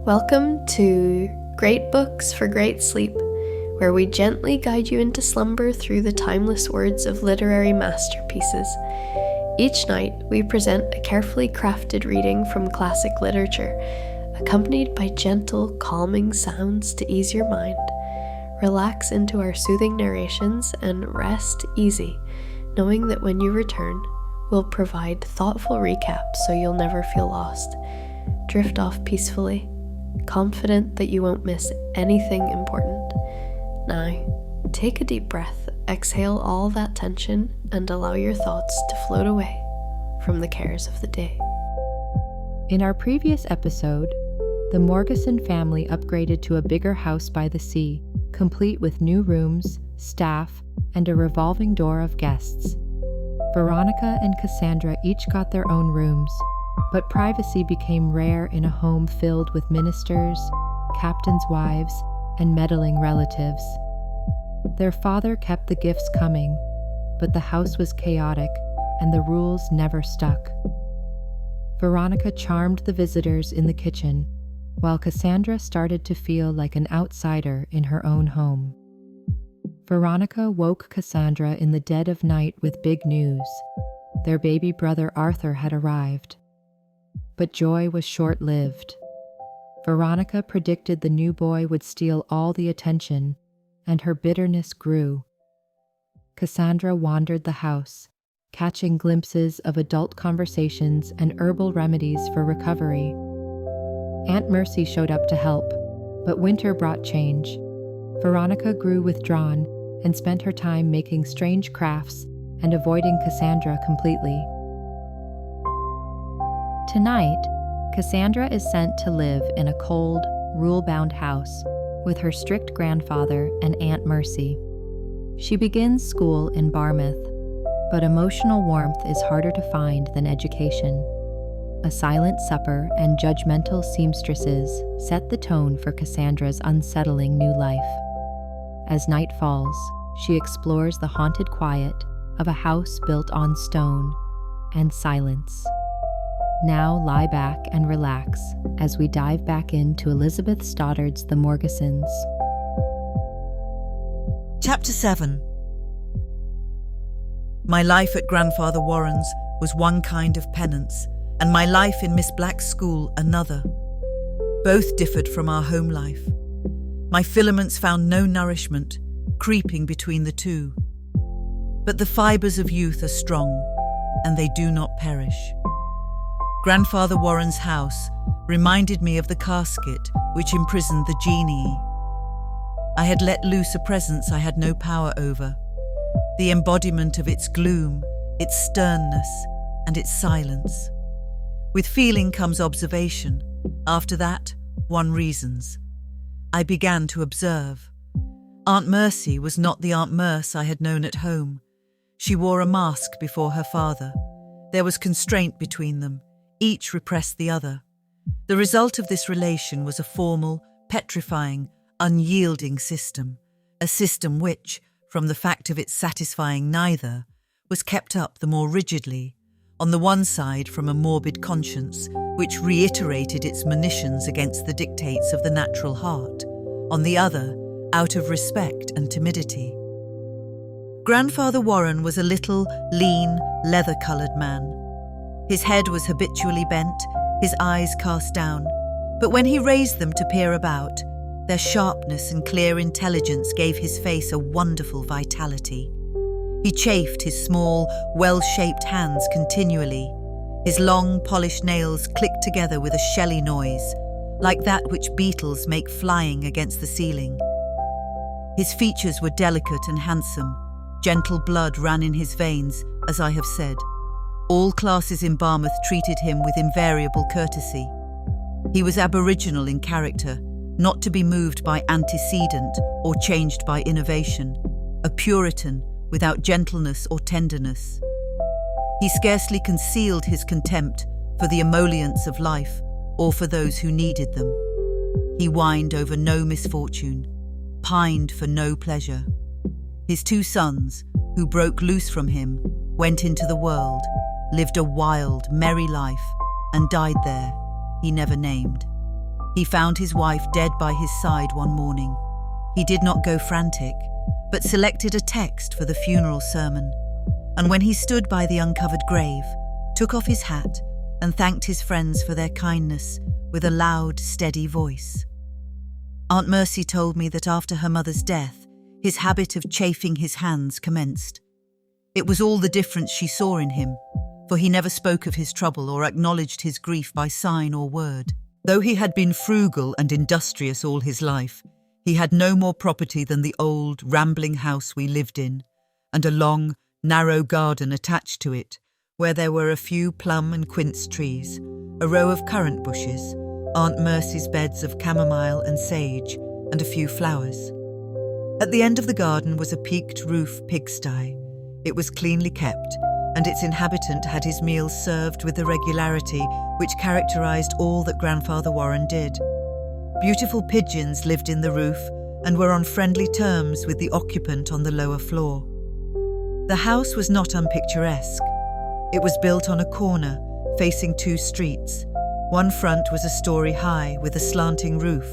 Welcome to Great Books for Great Sleep, where we gently guide you into slumber through the timeless words of literary masterpieces. Each night, we present a carefully crafted reading from classic literature, accompanied by gentle, calming sounds to ease your mind. Relax into our soothing narrations and rest easy, knowing that when you return, we'll provide thoughtful recaps so you'll never feel lost. Drift off peacefully, confident that you won't miss anything important. Now, take a deep breath, exhale all that tension, and allow your thoughts to float away from the cares of the day. In our previous episode, the Morgeson family upgraded to a bigger house by the sea, complete with new rooms, staff, and a revolving door of guests. Veronica and Cassandra each got their own rooms, but privacy became rare in a home filled with ministers, captains' wives, and meddling relatives. Their father kept the gifts coming, but the house was chaotic and the rules never stuck. Veronica charmed the visitors in the kitchen, while Cassandra started to feel like an outsider in her own home. Veronica woke Cassandra in the dead of night with big news. Their baby brother Arthur had arrived. But joy was short-lived. Veronica predicted the new boy would steal all the attention, and her bitterness grew. Cassandra wandered the house, catching glimpses of adult conversations and herbal remedies for recovery. Aunt Mercy showed up to help, but winter brought change. Veronica grew withdrawn and spent her time making strange crafts and avoiding Cassandra completely. Tonight, Cassandra is sent to live in a cold, rule-bound house with her strict grandfather and Aunt Mercy. She begins school in Barmouth, but emotional warmth is harder to find than education. A silent supper and judgmental seamstresses set the tone for Cassandra's unsettling new life. As night falls, she explores the haunted quiet of a house built on stone and silence. Now lie back and relax as we dive back into Elizabeth Stoddard's The Morgesons. Chapter 7. My life at Grandfather Warren's was one kind of penance, and my life in Miss Black's school another. Both differed from our home life. My filaments found no nourishment, creeping between the two. But the fibres of youth are strong, and they do not perish. Grandfather Warren's house reminded me of the casket which imprisoned the genie. I had let loose a presence I had no power over, the embodiment of its gloom, its sternness, and its silence. With feeling comes observation. After that, one reasons. I began to observe. Aunt Mercy was not the Aunt Merce I had known at home. She wore a mask before her father. There was constraint between them. Each repressed the other. The result of this relation was a formal, petrifying, unyielding system, a system which, from the fact of its satisfying neither, was kept up the more rigidly, on the one side from a morbid conscience, which reiterated its monitions against the dictates of the natural heart, on the other, out of respect and timidity. Grandfather Warren was a little, lean, leather-coloured man. His head was habitually bent, his eyes cast down, but when he raised them to peer about, their sharpness and clear intelligence gave his face a wonderful vitality. He chafed his small, well-shaped hands continually. His long, polished nails clicked together with a shelly noise, like that which beetles make flying against the ceiling. His features were delicate and handsome. Gentle blood ran in his veins, as I have said. All classes in Barmouth treated him with invariable courtesy. He was aboriginal in character, not to be moved by antecedent or changed by innovation, a Puritan without gentleness or tenderness. He scarcely concealed his contempt for the emollients of life or for those who needed them. He whined over no misfortune, pined for no pleasure. His two sons, who broke loose from him, went into the world, lived a wild, merry life, and died there, he never named. He found his wife dead by his side one morning. He did not go frantic, but selected a text for the funeral sermon. And when he stood by the uncovered grave, took off his hat and thanked his friends for their kindness with a loud, steady voice. Aunt Mercy told me that after her mother's death, his habit of chafing his hands commenced. It was all the difference she saw in him, for he never spoke of his trouble or acknowledged his grief by sign or word. Though he had been frugal and industrious all his life, he had no more property than the old, rambling house we lived in, and a long, narrow garden attached to it, where there were a few plum and quince trees, a row of currant bushes, Aunt Mercy's beds of chamomile and sage, and a few flowers. At the end of the garden was a peaked roof pigsty. It was cleanly kept, and its inhabitant had his meals served with the regularity which characterised all that Grandfather Warren did. Beautiful pigeons lived in the roof and were on friendly terms with the occupant on the lower floor. The house was not unpicturesque. It was built on a corner, facing two streets. One front was a story high with a slanting roof.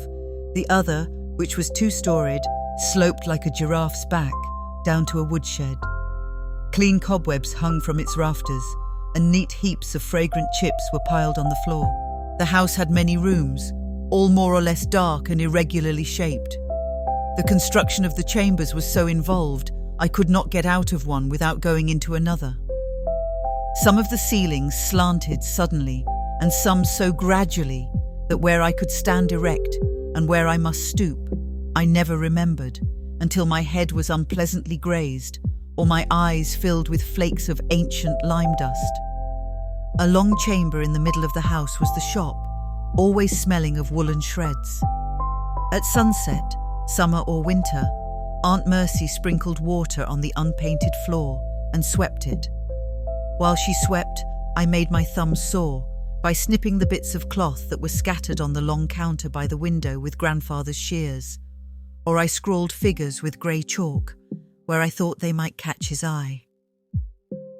The other, which was two-storied, sloped like a giraffe's back down to a woodshed. Clean cobwebs hung from its rafters, and neat heaps of fragrant chips were piled on the floor. The house had many rooms, all more or less dark and irregularly shaped. The construction of the chambers was so involved, I could not get out of one without going into another. Some of the ceilings slanted suddenly, and some so gradually that where I could stand erect and where I must stoop, I never remembered, until my head was unpleasantly grazed, or my eyes filled with flakes of ancient lime dust. A long chamber in the middle of the house was the shop, always smelling of woolen shreds. At sunset, summer or winter, Aunt Mercy sprinkled water on the unpainted floor and swept it. While she swept, I made my thumb sore by snipping the bits of cloth that were scattered on the long counter by the window with Grandfather's shears, or I scrawled figures with grey chalk, where I thought they might catch his eye.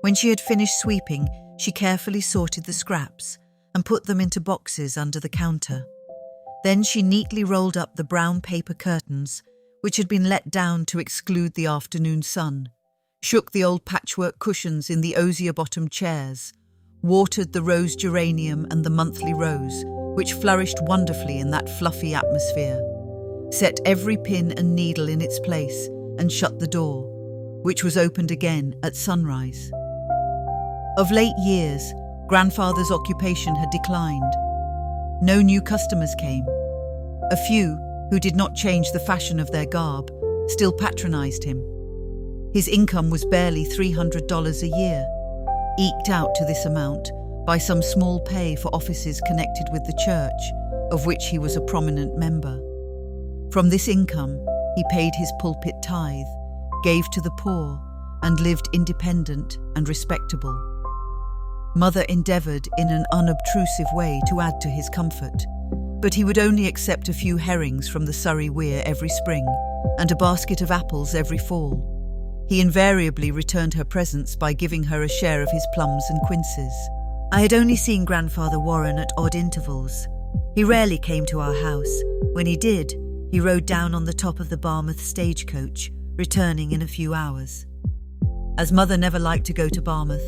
When she had finished sweeping, she carefully sorted the scraps and put them into boxes under the counter. Then she neatly rolled up the brown paper curtains, which had been let down to exclude the afternoon sun, shook the old patchwork cushions in the osier-bottomed chairs, watered the rose geranium and the monthly rose, which flourished wonderfully in that fluffy atmosphere, set every pin and needle in its place, and shut the door, which was opened again at sunrise. Of late years, Grandfather's occupation had declined. No new customers came. A few, who did not change the fashion of their garb, still patronised him. His income was barely $300 a year, eked out to this amount by some small pay for offices connected with the church, of which he was a prominent member. From this income, he paid his pulpit tithe, gave to the poor, and lived independent and respectable. Mother endeavoured in an unobtrusive way to add to his comfort, but he would only accept a few herrings from the Surrey Weir every spring and a basket of apples every fall. He invariably returned her presents by giving her a share of his plums and quinces. I had only seen Grandfather Warren at odd intervals. He rarely came to our house. When he did, he rode down on the top of the Barmouth stagecoach, returning in a few hours. As Mother never liked to go to Barmouth,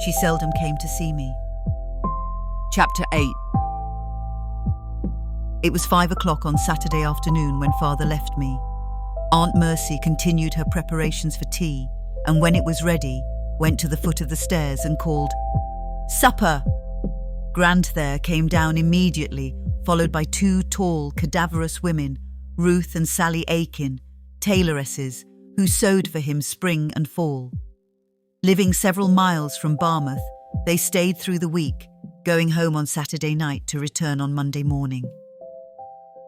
she seldom came to see me. Chapter 8. It was 5 o'clock on Saturday afternoon when Father left me. Aunt Mercy continued her preparations for tea, and when it was ready, went to the foot of the stairs and called, "Supper!" Grandthere came down immediately, followed by 2 tall, cadaverous women, Ruth and Sally Aikin, tailoresses, who sewed for him spring and fall. Living several miles from Barmouth, they stayed through the week, going home on Saturday night to return on Monday morning.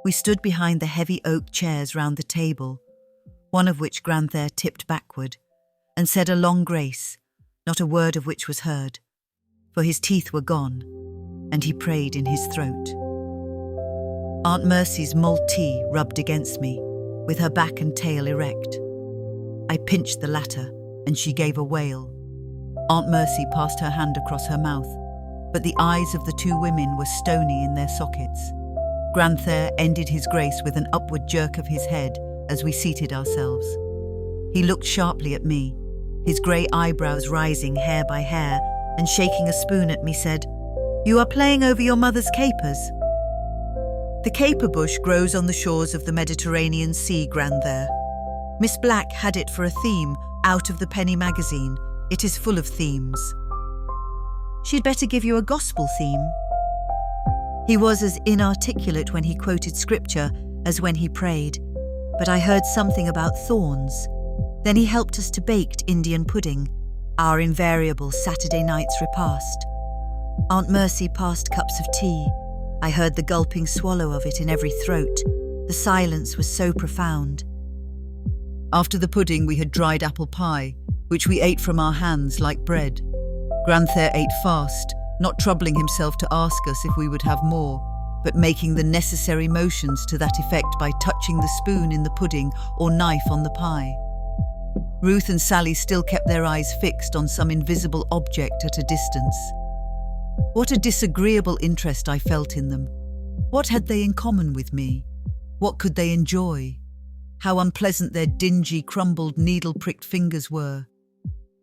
We stood behind the heavy oak chairs round the table, one of which Grandthere tipped backward, and said a long grace, not a word of which was heard, for his teeth were gone, and he prayed in his throat. Aunt Mercy's mulled tea rubbed against me, with her back and tail erect. I pinched the latter, and she gave a wail. Aunt Mercy passed her hand across her mouth, but the eyes of the 2 women were stony in their sockets. Grandther ended his grace with an upward jerk of his head as we seated ourselves. He looked sharply at me, his grey eyebrows rising hair by hair, and shaking a spoon at me said, "You are playing over your mother's capers." "The caper bush grows on the shores of the Mediterranean Sea, Grandther. Miss Black had it for a theme out of the Penny magazine. It is full of themes." "She'd better give you a gospel theme." He was as inarticulate when he quoted scripture as when he prayed, but I heard something about thorns. Then he helped us to baked Indian pudding, our invariable Saturday night's repast. Aunt Mercy passed cups of tea. I heard the gulping swallow of it in every throat. The silence was so profound. After the pudding we had dried apple pie, which we ate from our hands like bread. Grandther ate fast, not troubling himself to ask us if we would have more, but making the necessary motions to that effect by touching the spoon in the pudding or knife on the pie. Ruth and Sally still kept their eyes fixed on some invisible object at a distance. What a disagreeable interest I felt in them. What had they in common with me? What could they enjoy? How unpleasant their dingy, crumbled, needle-pricked fingers were.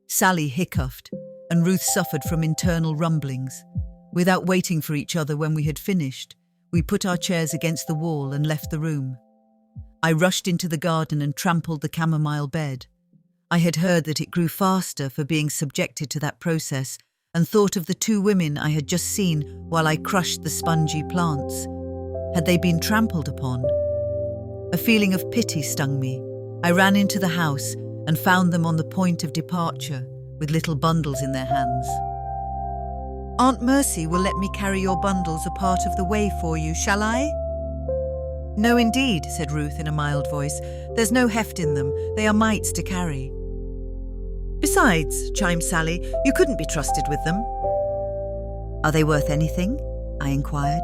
Sally hiccuped, and Ruth suffered from internal rumblings. Without waiting for each other when we had finished, we put our chairs against the wall and left the room. I rushed into the garden and trampled the chamomile bed. I had heard that it grew faster for being subjected to that process, and thought of the two women I had just seen while I crushed the spongy plants. Had they been trampled upon? A feeling of pity stung me. I ran into the house and found them on the point of departure, with little bundles in their hands. "Aunt Mercy will let me carry your bundles a part of the way for you, shall I?" "No, indeed," said Ruth in a mild voice. "There's no heft in them. They are mites to carry." "Besides," chimed Sally, "you couldn't be trusted with them." "Are they worth anything?" I inquired,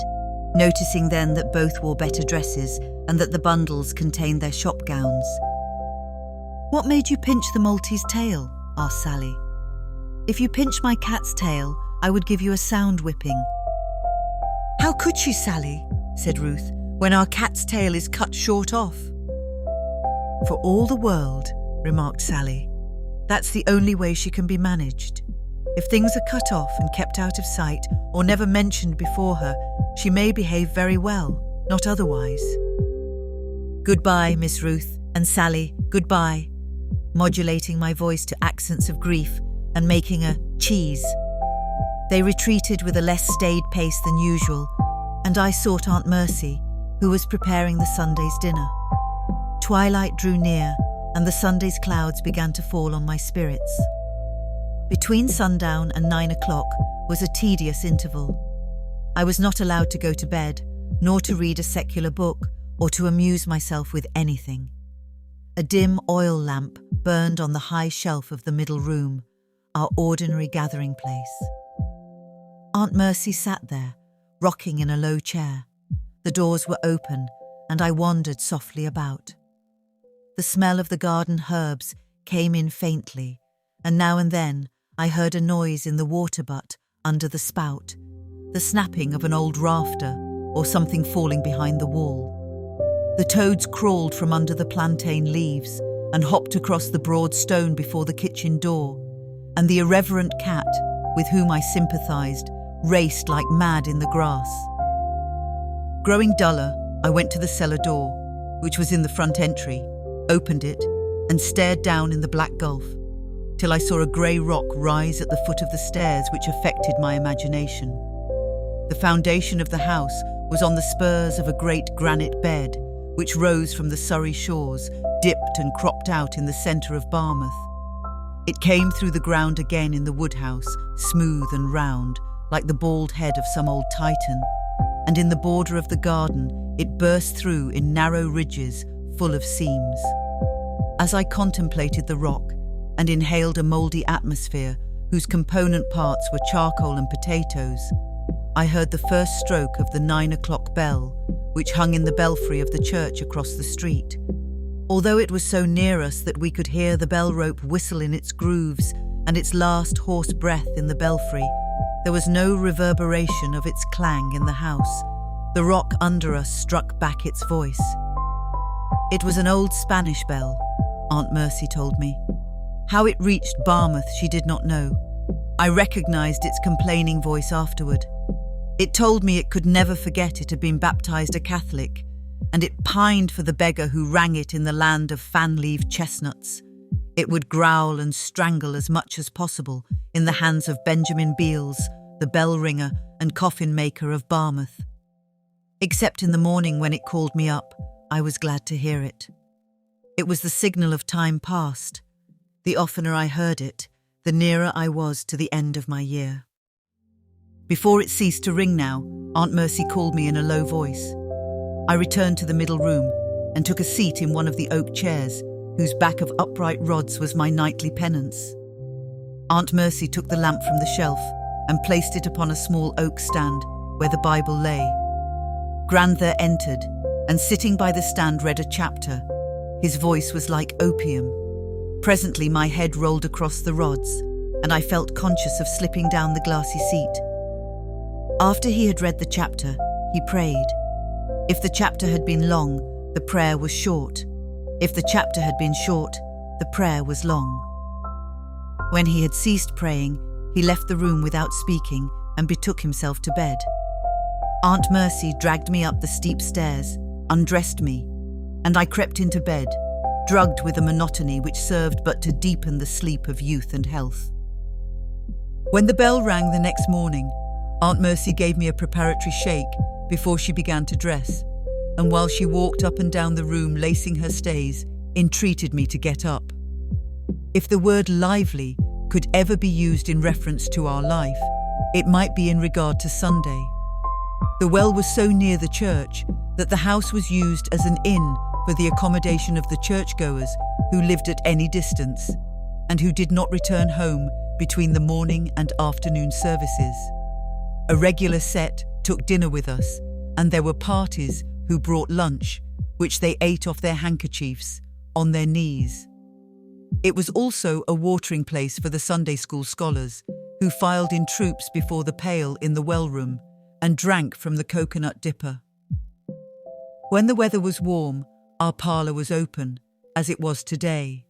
noticing then that both wore better dresses and that the bundles contained their shop gowns. "What made you pinch the Maltese tail?" asked Sally. "If you pinched my cat's tail, I would give you a sound whipping." "How could she, Sally?" said Ruth, "when our cat's tail is cut short off?" "For all the world," remarked Sally. "That's the only way she can be managed. If things are cut off and kept out of sight or never mentioned before her, she may behave very well, not otherwise." "Goodbye, Miss Ruth, and Sally, goodbye," modulating my voice to accents of grief and making a cheese. They retreated with a less staid pace than usual, and I sought Aunt Mercy, who was preparing the Sunday's dinner. Twilight drew near, and the Sunday's clouds began to fall on my spirits. Between sundown and 9 o'clock was a tedious interval. I was not allowed to go to bed, nor to read a secular book, or to amuse myself with anything. A dim oil lamp burned on the high shelf of the middle room, our ordinary gathering place. Aunt Mercy sat there, rocking in a low chair. The doors were open, and I wandered softly about. The smell of the garden herbs came in faintly, and now and then I heard a noise in the water butt under the spout, the snapping of an old rafter or something falling behind the wall. The toads crawled from under the plantain leaves and hopped across the broad stone before the kitchen door, and the irreverent cat, with whom I sympathised, raced like mad in the grass. Growing duller, I went to the cellar door, which was in the front entry, opened it, and stared down in the black gulf, till I saw a grey rock rise at the foot of the stairs which affected my imagination. The foundation of the house was on the spurs of a great granite bed, which rose from the Surrey shores, dipped and cropped out in the centre of Barmouth. It came through the ground again in the woodhouse, smooth and round, like the bald head of some old Titan, and in the border of the garden it burst through in narrow ridges full of seams. As I contemplated the rock and inhaled a mouldy atmosphere whose component parts were charcoal and potatoes, I heard the first stroke of the 9 o'clock bell, which hung in the belfry of the church across the street. Although it was so near us that we could hear the bell rope whistle in its grooves and its last hoarse breath in the belfry, there was no reverberation of its clang in the house, The rock under us struck back its voice. It was an old Spanish bell, Aunt Mercy told me. How it reached Barmouth she did not know. I recognized its complaining voice afterward. It told me it could never forget it had been baptized a Catholic, and it pined for the beggar who rang it in the land of fan-leaf chestnuts. It would growl and strangle as much as possible in the hands of Benjamin Beals, the bell ringer and coffin maker of Barmouth. Except in the morning when it called me up, I was glad to hear it. It was the signal of time past. The oftener I heard it, the nearer I was to the end of my year. Before it ceased to ring now, Aunt Mercy called me in a low voice. I returned to the middle room and took a seat in one of the oak chairs, whose back of upright rods was my nightly penance. Aunt Mercy took the lamp from the shelf and placed it upon a small oak stand where the Bible lay. Grandther entered, and sitting by the stand read a chapter. His voice was like opium. Presently my head rolled across the rods, and I felt conscious of slipping down the glassy seat. After he had read the chapter, he prayed. If the chapter had been long, the prayer was short. If the chapter had been short, the prayer was long. When he had ceased praying, he left the room without speaking and betook himself to bed. Aunt Mercy dragged me up the steep stairs, undressed me, and I crept into bed, drugged with a monotony which served but to deepen the sleep of youth and health. When the bell rang the next morning, Aunt Mercy gave me a preparatory shake before she began to dress, and while she walked up and down the room lacing her stays, entreated me to get up. If the word lively could ever be used in reference to our life, it might be in regard to Sunday. The well was so near the church that the house was used as an inn for the accommodation of the churchgoers who lived at any distance and who did not return home between the morning and afternoon services. A regular set took dinner with us, and there were parties who brought lunch, which they ate off their handkerchiefs, on their knees. It was also a watering place for the Sunday school scholars, who filed in troops before the pail in the well room and drank from the coconut dipper. When the weather was warm, our parlour was open, as it was today.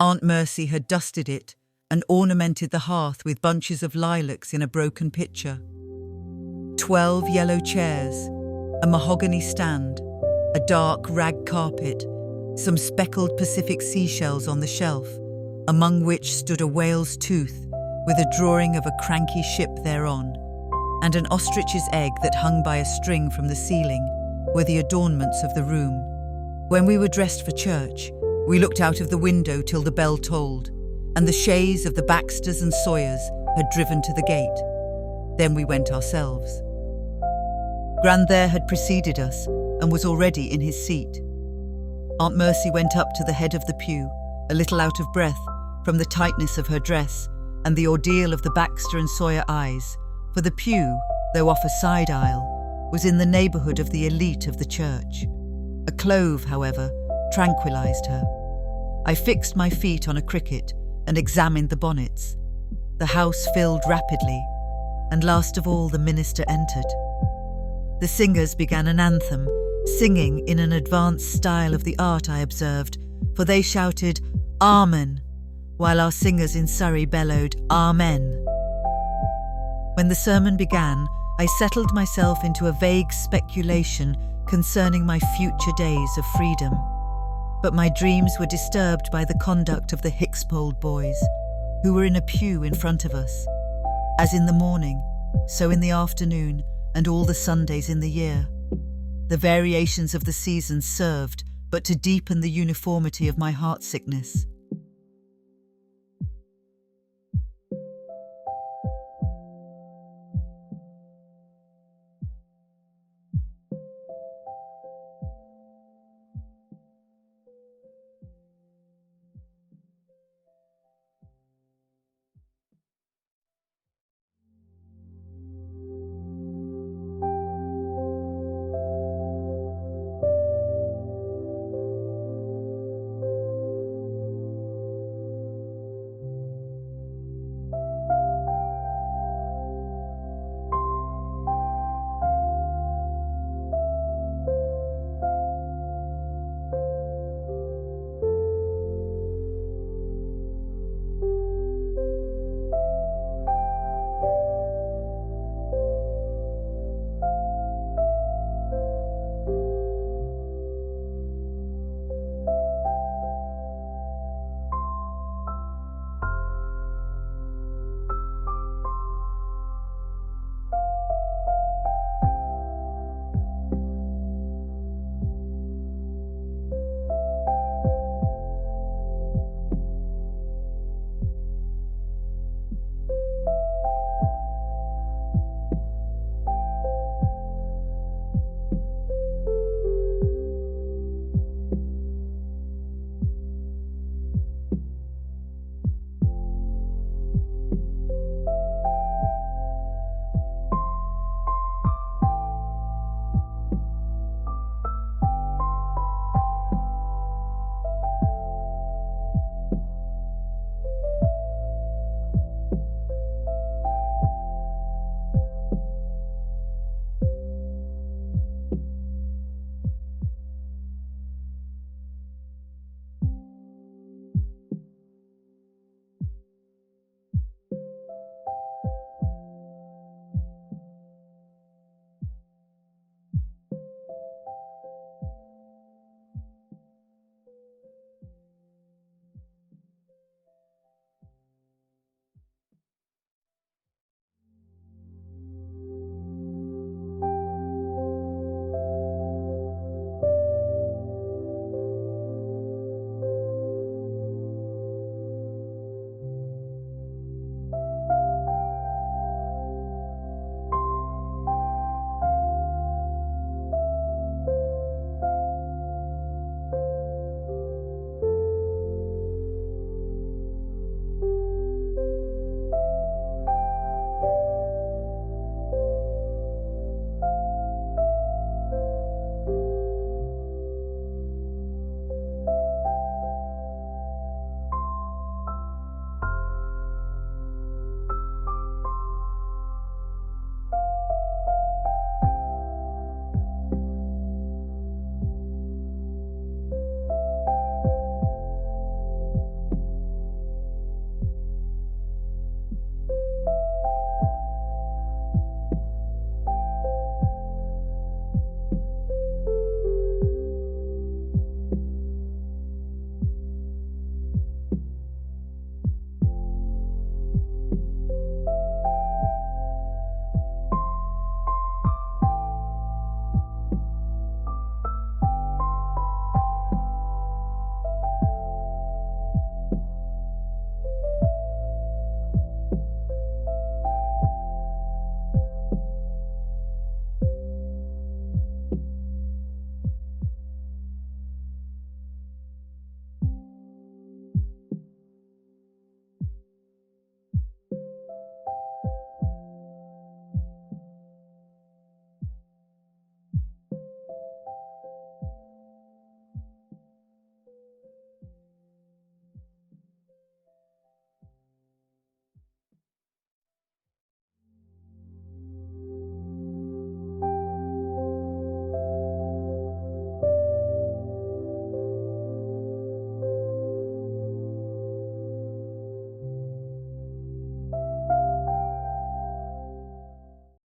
Aunt Mercy had dusted it and ornamented the hearth with bunches of lilacs in a broken pitcher. 12 yellow chairs, a mahogany stand, a dark rag carpet, some speckled Pacific seashells on the shelf, among which stood a whale's tooth with a drawing of a cranky ship thereon, and an ostrich's egg that hung by a string from the ceiling, were the adornments of the room. When we were dressed for church, we looked out of the window till the bell tolled, and the chaise of the Baxters and Sawyers had driven to the gate. Then we went ourselves. Grandther had preceded us and was already in his seat. Aunt Mercy went up to the head of the pew, a little out of breath from the tightness of her dress and the ordeal of the Baxter and Sawyer eyes, for the pew, though off a side aisle, was in the neighbourhood of the elite of the church. A clove, however, tranquillised her. I fixed my feet on a cricket and examined the bonnets. The house filled rapidly, and last of all the minister entered. The singers began an anthem, singing in an advanced style of the art, I observed, for they shouted, "Amen," while our singers in Surrey bellowed, "Amen." When the sermon began, I settled myself into a vague speculation concerning my future days of freedom. But my dreams were disturbed by the conduct of the Hickspold boys, who were in a pew in front of us. As in the morning, so in the afternoon, and all the Sundays in the year. The variations of the seasons served but to deepen the uniformity of my heart sickness.